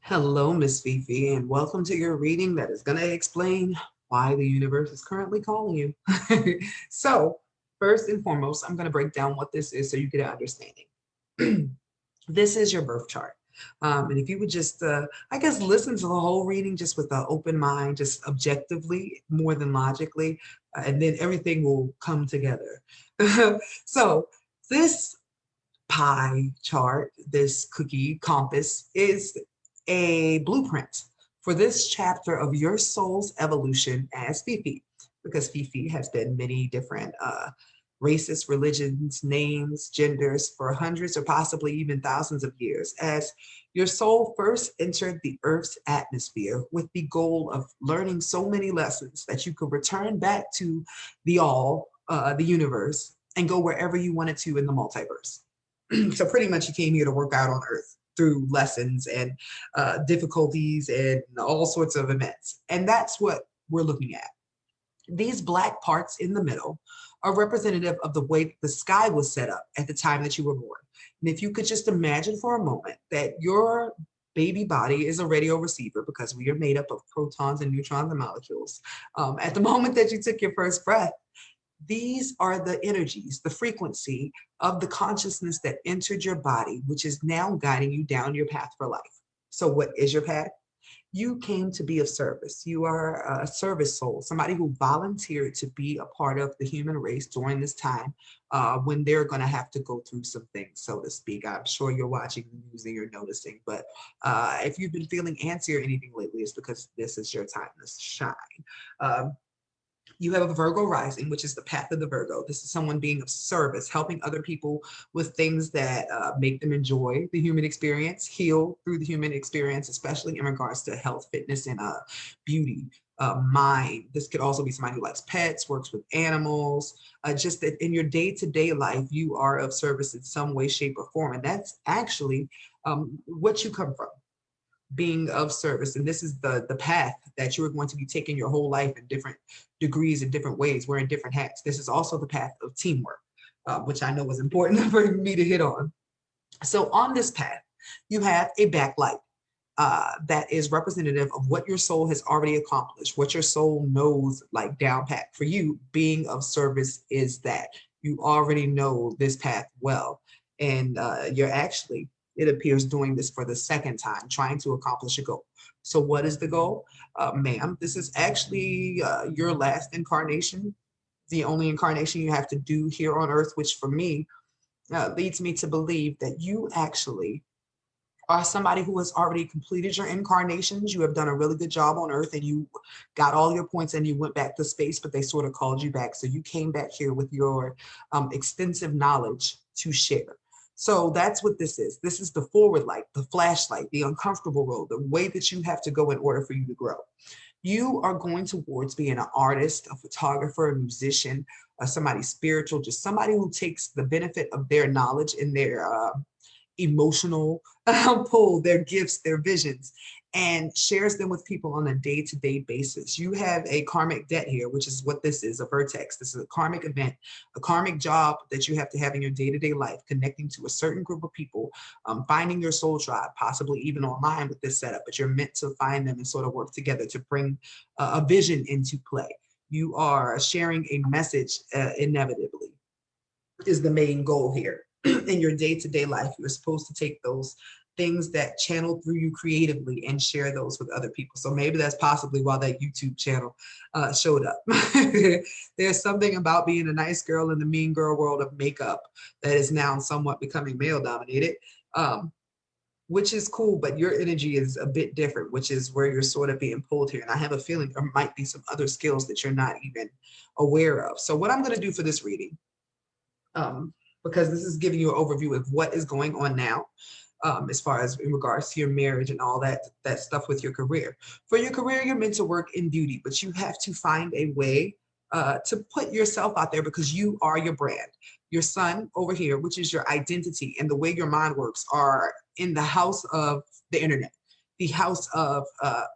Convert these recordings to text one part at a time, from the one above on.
Hello, Miss Fifi, and welcome to your reading that is going to explain why the universe is currently calling you. So, first and foremost, I'm going to break down what this is so you get an understanding. This is your birth chart. And if you would just, I guess, listen to the whole reading just with an open mind, just objectively, more than logically, and then everything will come together. So, this pie chart, this cookie compass, is a blueprint for this chapter of your soul's evolution as Fifi, because Fifi has been many different races, religions, names, genders for hundreds or possibly even thousands of years, as your soul first entered the Earth's atmosphere with the goal of learning so many lessons that you could return back to the universe, and go wherever you wanted to in the multiverse. So pretty much you came here to work out on Earth through lessons and difficulties and all sorts of events. And that's what we're looking at. These black parts in the middle are representative of the way the sky was set up at the time that you were born. And if you could just imagine for a moment that your baby body is a radio receiver, because we are made up of protons and neutrons and molecules. At the moment that you took your first breath, these are the energies, the frequency of the consciousness that entered your body, which is now guiding you down your path for life. So what is your path? You came to be of service. You are a service soul, somebody who volunteered to be a part of the human race during this time when they're going to have to go through some things, so to speak. I'm sure you're watching the news and you're noticing, but if you've been feeling antsy or anything lately, it's because this is your time to shine. Um, you have a Virgo rising, which is the path of the Virgo. This is someone being of service, helping other people with things that make them enjoy the human experience, heal through the human experience, especially in regards to health, fitness, and beauty, mind. This could also be somebody who likes pets, works with animals, just that in your day-to-day life, you are of service in some way, shape, or form. And that's actually what you come from, being of service. And this is the path that you are going to be taking your whole life in different degrees, in different ways, wearing different hats. This is also the path of teamwork, which I know is important for me to hit on. So on this path, you have a backlight that is representative of what your soul has already accomplished, what your soul knows, like down pat. For you, being of service is that you already know this path well. And you're actually, it appears, doing this for the second time, trying to accomplish a goal. So what is the goal? Ma'am, this is actually your last incarnation, the only incarnation you have to do here on earth, which for me leads me to believe that you actually are somebody who has already completed your incarnations. You have done a really good job on earth and you got all your points and you went back to space, but they sort of called you back. So you came back here with your extensive knowledge to share. So that's what this is. This is the forward light, the flashlight, the uncomfortable road, the way that you have to go in order for you to grow. You are going towards being an artist, a photographer, a musician, somebody spiritual, just somebody who takes the benefit of their knowledge and their emotional pull, their gifts, their visions, and shares them with people on a day-to-day basis. You have a karmic debt here, which is what this is, a vertex. This is a karmic event, a karmic job that you have to have in your day-to-day life, connecting to a certain group of people, finding your soul tribe, possibly even online with this setup, but you're meant to find them and sort of work together to bring a vision into play. You are sharing a message inevitably is the main goal here. In your day-to-day life, you're supposed to take those things that channel through you creatively and share those with other people. So maybe that's possibly why that YouTube channel showed up. There's something about being a nice girl in the mean girl world of makeup that is now somewhat becoming male dominated, which is cool, but your energy is a bit different, which is where you're sort of being pulled here. And I have a feeling there might be some other skills that you're not even aware of. So what I'm going to do for this reading, because this is giving you an overview of what is going on now, as far as in regards to your marriage and all that stuff with your career. For your career, you're meant to work in beauty, but you have to find a way to put yourself out there because you are your brand. Your sun over here, which is your identity and the way your mind works, are in the house of the internet, the house of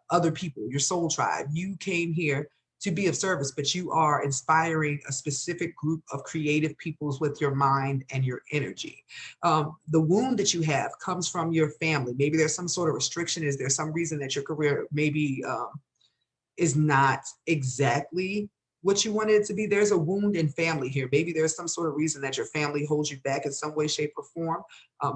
other people, your soul tribe. You came here to be of service, but you are inspiring a specific group of creative peoples with your mind and your energy. The wound that you have comes from your family. Maybe there's some sort of restriction. Is there some reason that your career maybe is not exactly what you wanted it to be? There's a wound in family here. Maybe there's some sort of reason that your family holds you back in some way, shape, or form,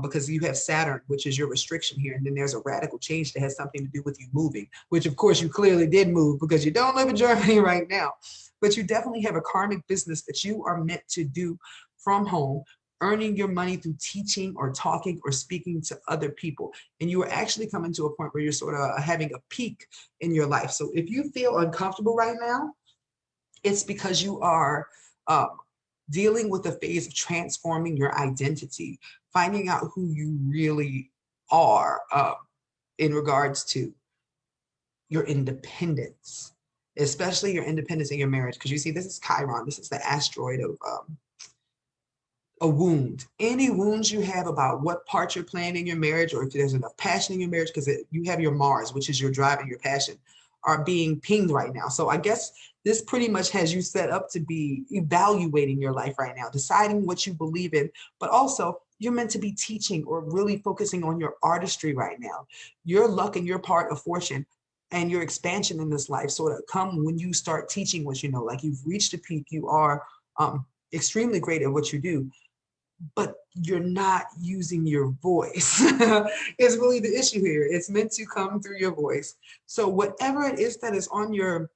because you have Saturn, which is your restriction here. And then there's a radical change that has something to do with you moving, which of course you clearly did move because you don't live in Germany right now. But you definitely have a karmic business that you are meant to do from home, earning your money through teaching or talking or speaking to other people. And you are actually coming to a point where you're sort of having a peak in your life. So if you feel uncomfortable right now, it's because you are um, dealing with a phase of transforming your identity, finding out who you really are in regards to your independence, especially your independence in your marriage. Because you see, this is Chiron, this is the asteroid of a wound. Any wounds you have about what part you're playing in your marriage, or if there's enough passion in your marriage, because you have your Mars, which is your drive and your passion, are being pinged right now. So I guess this pretty much has you set up to be evaluating your life right now, deciding what you believe in, but also you're meant to be teaching or really focusing on your artistry right now. Your luck and your part of fortune and your expansion in this life sort of come when you start teaching what you know. Like, you've reached a peak, you are extremely great at what you do, but you're not using your voice. Is really the issue here. It's meant to come through your voice. So whatever it is that is on your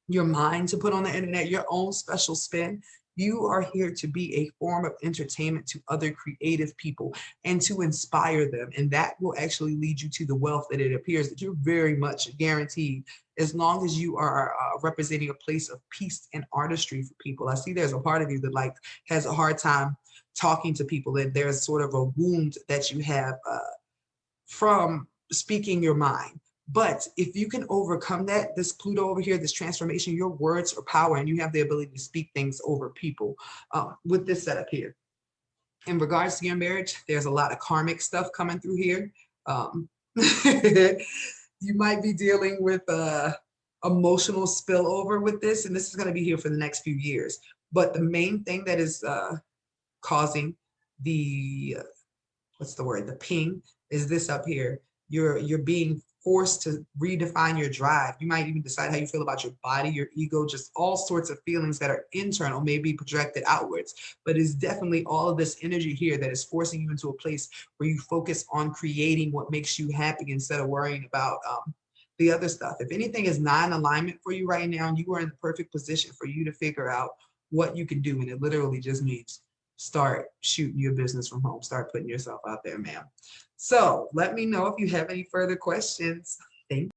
mind to put on the internet, your own special spin, you are here to be a form of entertainment to other creative people and to inspire them. And that will actually lead you to the wealth that it appears that you're very much guaranteed, as long as you are representing a place of peace and artistry for people. I see there's a part of you that like has a hard time talking to people, and there's sort of a wound that you have from speaking your mind. But if you can overcome that, this Pluto over here, this transformation, your words are power, and you have the ability to speak things over people with this setup here. In regards to your marriage, there's a lot of karmic stuff coming through here. You might be dealing with emotional spillover with this, and this is going to be here for the next few years. But the main thing that is causing the what's the word, the ping, is this up here. You're being forced to redefine your drive. You might even decide how you feel about your body, your ego, just all sorts of feelings that are internal, may be projected outwards. But it's definitely all of this energy here that is forcing you into a place where you focus on creating what makes you happy instead of worrying about the other stuff. If anything is not in alignment for you right now, you are in the perfect position for you to figure out what you can do. And it literally just means start shooting your business from home. Start putting yourself out there, ma'am. So let me know if you have any further questions. Thank you.